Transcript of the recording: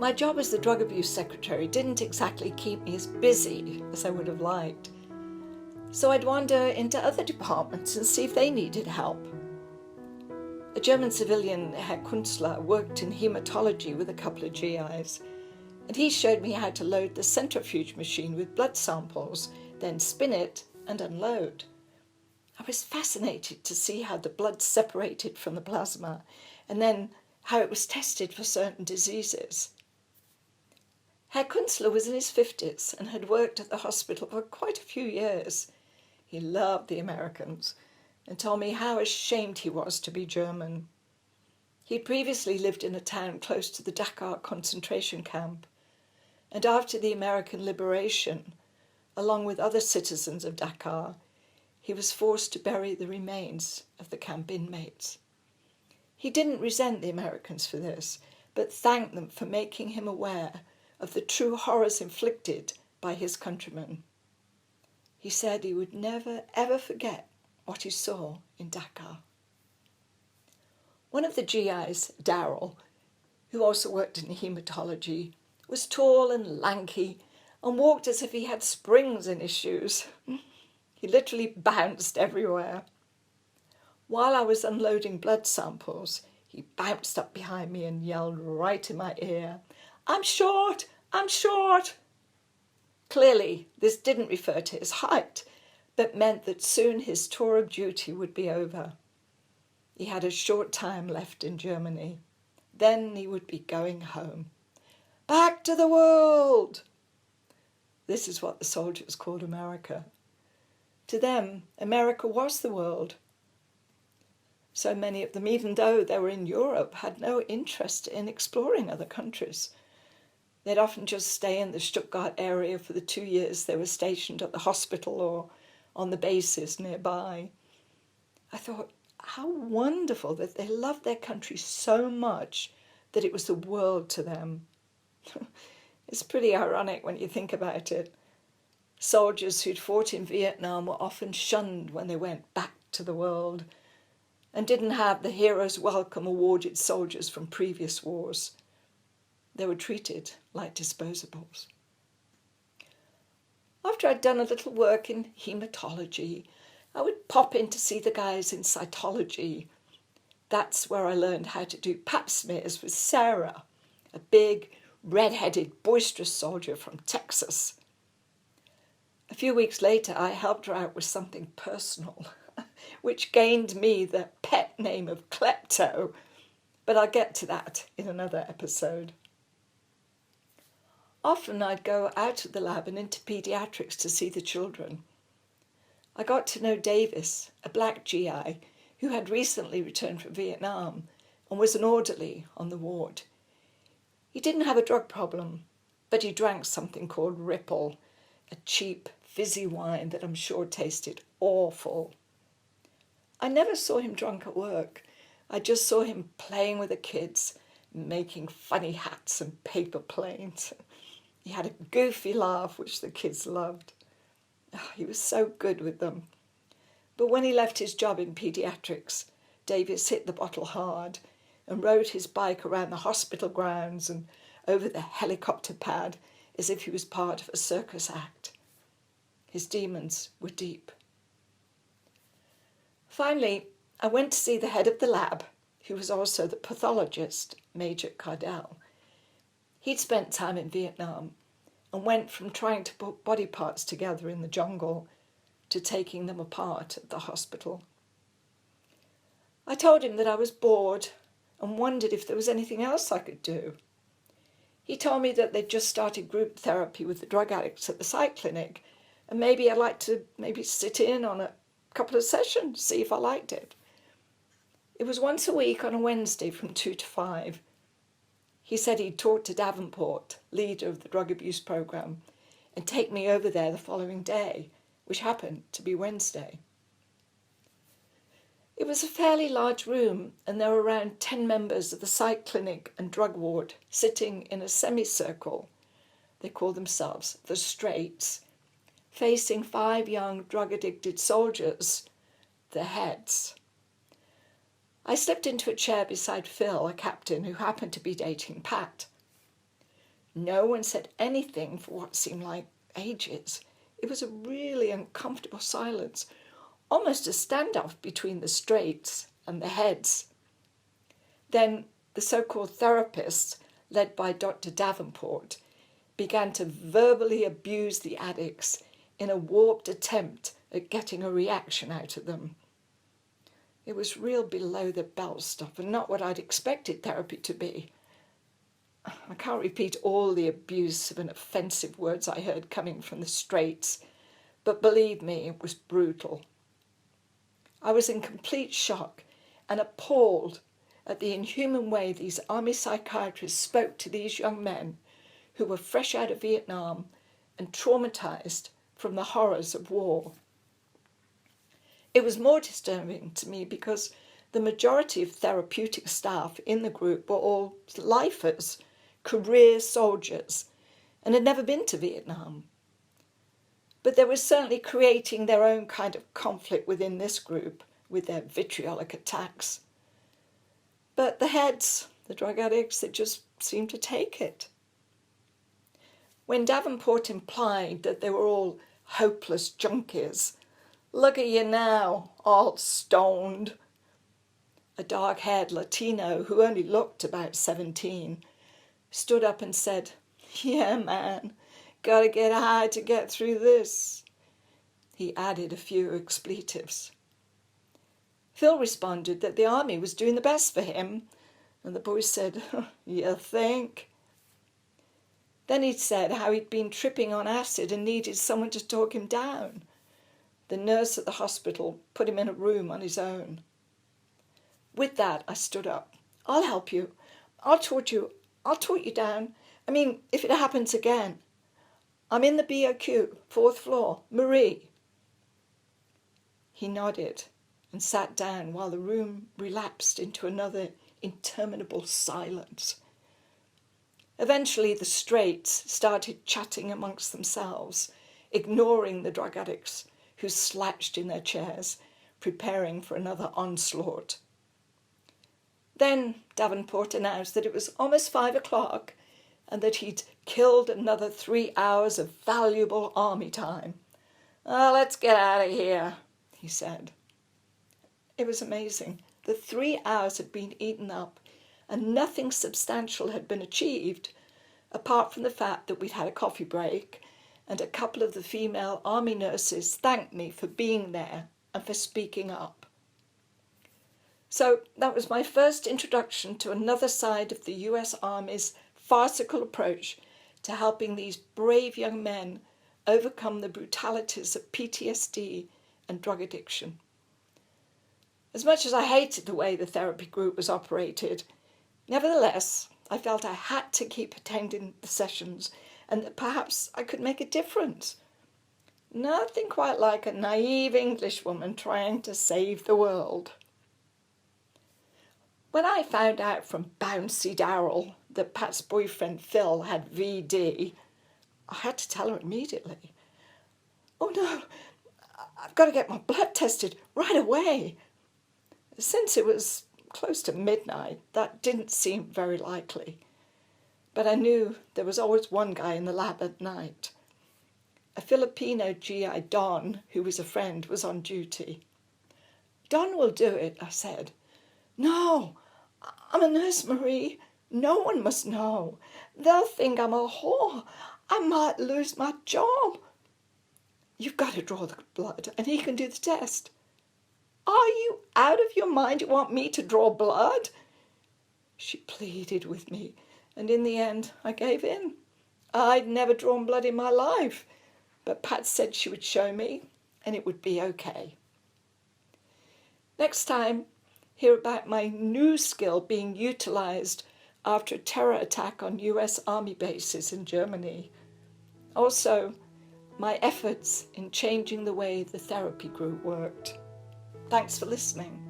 My job as the drug abuse secretary didn't exactly keep me as busy as I would have liked. So I'd wander into other departments and see if they needed help. A German civilian, Herr Kunstler, worked in hematology with a couple of GIs, and he showed me how to load the centrifuge machine with blood samples, then spin it and unload. I was fascinated to see how the blood separated from the plasma, and then how it was tested for certain diseases. Herr Kunstler was in his 50s and had worked at the hospital for quite a few years. He loved the Americans and told me how ashamed he was to be German. He'd previously lived in a town close to the Dachau concentration camp, and after the American liberation, along with other citizens of Dachau, he was forced to bury the remains of the camp inmates. He didn't resent the Americans for this, but thanked them for making him aware of the true horrors inflicted by his countrymen. He said he would never, ever forget what he saw in Dachau. One of the GIs, Darrell, who also worked in hematology, was tall and lanky and walked as if he had springs in his shoes. He literally bounced everywhere. While I was unloading blood samples, he bounced up behind me and yelled right in my ear, "I'm short! I'm short!" Clearly, this didn't refer to his height, but meant that soon his tour of duty would be over. He had a short time left in Germany. Then he would be going home. Back to the world! This is what the soldiers called America. To them, America was the world. So many of them, even though they were in Europe, had no interest in exploring other countries. They'd often just stay in the Stuttgart area for the 2 years they were stationed at the hospital or on the bases nearby. I thought, how wonderful that they loved their country so much that it was the world to them. It's pretty ironic when you think about it. Soldiers who'd fought in Vietnam were often shunned when they went back to the world and didn't have the hero's welcome awarded soldiers from previous wars. They were treated like disposables. After I'd done a little work in hematology, I would pop in to see the guys in cytology. That's where I learned how to do pap smears with Sarah, a big, red-headed, boisterous soldier from Texas. A few weeks later, I helped her out with something personal, which gained me the pet name of Klepto, but I'll get to that in another episode. Often I'd go out of the lab and into paediatrics to see the children. I got to know Davis, a black GI who had recently returned from Vietnam and was an orderly on the ward. He didn't have a drug problem, but he drank something called Ripple, a cheap, fizzy wine that I'm sure tasted awful. I never saw him drunk at work. I just saw him playing with the kids, making funny hats and paper planes. He had a goofy laugh, which the kids loved. Oh, he was so good with them. But when he left his job in paediatrics, Davis hit the bottle hard and rode his bike around the hospital grounds and over the helicopter pad as if he was part of a circus act. His demons were deep. Finally, I went to see the head of the lab, who was also the pathologist, Major Cardell. He'd spent time in Vietnam and went from trying to put body parts together in the jungle to taking them apart at the hospital. I told him that I was bored and wondered if there was anything else I could do. He told me that they'd just started group therapy with the drug addicts at the psych clinic, and maybe I'd like to sit in on a couple of sessions, see if I liked it. It was once a week on a Wednesday from 2 to 5. He said he'd talk to Davenport, leader of the drug abuse program, and take me over there the following day, which happened to be Wednesday. It was a fairly large room, and there were around 10 members of the psych clinic and drug ward sitting in a semicircle. They call themselves the Straights, facing 5 young drug-addicted soldiers, the heads. I slipped into a chair beside Phil, a captain who happened to be dating Pat. No one said anything for what seemed like ages. It was a really uncomfortable silence, almost a standoff between the straights and the heads. Then the so-called therapists, led by Dr. Davenport, began to verbally abuse the addicts in a warped attempt at getting a reaction out of them. It was real below the belt stuff and not what I'd expected therapy to be. I can't repeat all the abusive and offensive words I heard coming from the straights, but believe me, it was brutal. I was in complete shock and appalled at the inhuman way these army psychiatrists spoke to these young men who were fresh out of Vietnam and traumatized from the horrors of war. It was more disturbing to me because the majority of therapeutic staff in the group were all lifers, career soldiers, and had never been to Vietnam. But they were certainly creating their own kind of conflict within this group with their vitriolic attacks. But the heads, the drug addicts, they just seemed to take it. When Davenport implied that they were all hopeless junkies, look at you now, all stoned. A dark-haired Latino who only looked about 17 stood up and said, "Yeah, man, gotta get high to get through this." He added a few expletives. Phil responded that the army was doing the best for him, and the boy said, "You think?" Then he said how he'd been tripping on acid and needed someone to talk him down. The nurse at the hospital put him in a room on his own. With that, I stood up. "I'll help you. I'll talk you down. I mean, if it happens again. I'm in the BOQ, 4th floor. Marie." He nodded and sat down while the room relapsed into another interminable silence. Eventually, the straights started chatting amongst themselves, ignoring the drug addicts who slouched in their chairs, preparing for another onslaught. Then Davenport announced that it was almost 5 o'clock and that he'd killed another 3 hours of valuable army time. "Let's get out of here," he said. It was amazing. The 3 hours had been eaten up and nothing substantial had been achieved, apart from the fact that we'd had a coffee break and a couple of the female army nurses thanked me for being there and for speaking up. So that was my first introduction to another side of the US Army's farcical approach to helping these brave young men overcome the brutalities of PTSD and drug addiction. As much as I hated the way the therapy group was operated, nevertheless, I felt I had to keep attending the sessions and that perhaps I could make a difference. Nothing quite like a naive Englishwoman trying to save the world. When I found out from Bouncy Darrell that Pat's boyfriend Phil had VD, I had to tell her immediately. "Oh no, I've got to get my blood tested right away." Since it was close to midnight, that didn't seem very likely. But I knew there was always one guy in the lab at night. A Filipino GI, Don, who was a friend, was on duty. "Don will do it," I said. "No, I'm a nurse, Marie. No one must know. They'll think I'm a whore. I might lose my job." "You've got to draw the blood and he can do the test." "Are you out of your mind? You want me to draw blood?" She pleaded with me, and in the end, I gave in. I'd never drawn blood in my life, but Pat said she would show me, and it would be okay. Next time, hear about my new skill being utilised after a terror attack on US Army bases in Germany. Also, my efforts in changing the way the therapy group worked. Thanks for listening.